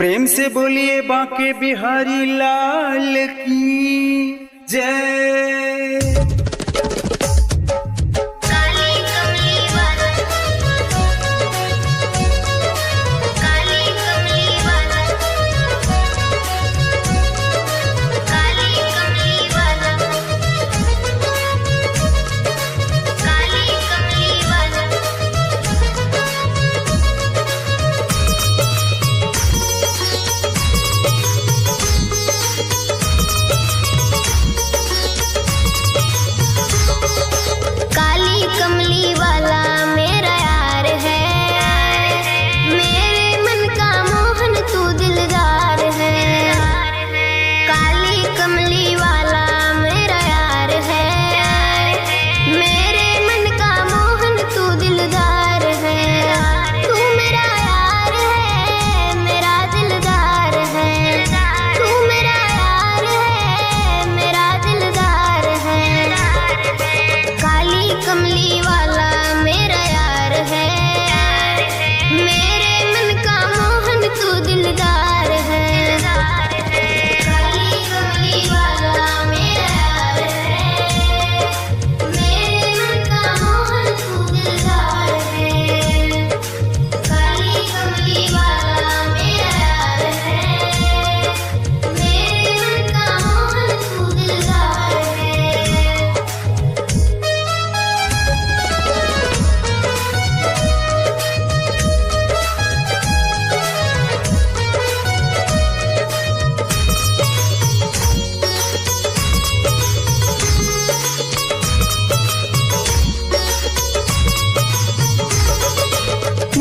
प्रेम से बोलिए बांके बिहारी लाल की जय।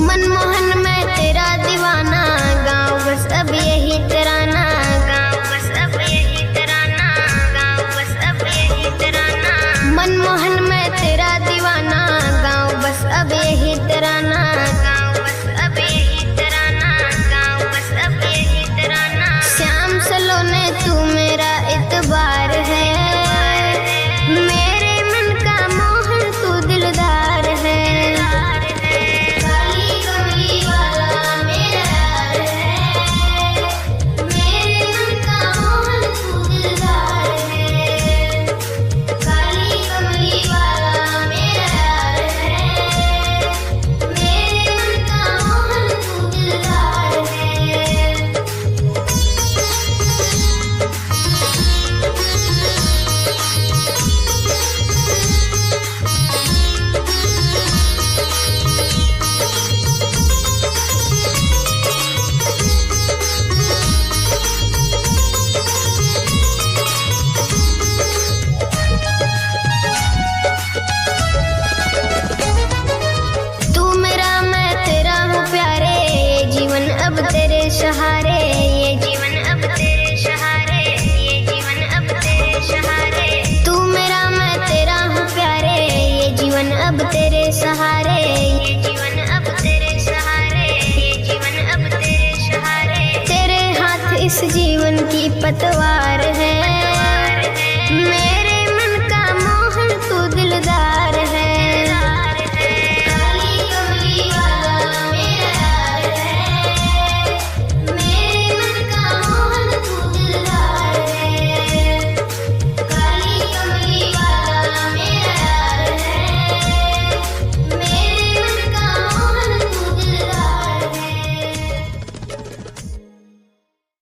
मनमोहन मैं तेरा दीवाना, गाँव बस अब यही तराना, गाँव बस अब यही तराना, गाँव बस अब यही तराना। मनमोहन मैं तेरा दीवाना, गाँव बस अब यही तराना, गाँव बस अब यही तराना, गाँव बस अब यही तराना। श्याम सलोने तू मेरा इतबार है, मेरे मन का मोहन तू दिलदार है। सहारे ये जीवन अब तेरे सहारे, ये जीवन अब तेरे सहारे। तू मेरा मैं तेरा हूँ प्यारे, ये जीवन अब तेरे सहारे, ये जीवन अब तेरे सहारे, ये जीवन अब तेरे सहारे। तेरे हाथ इस जीवन की पतवार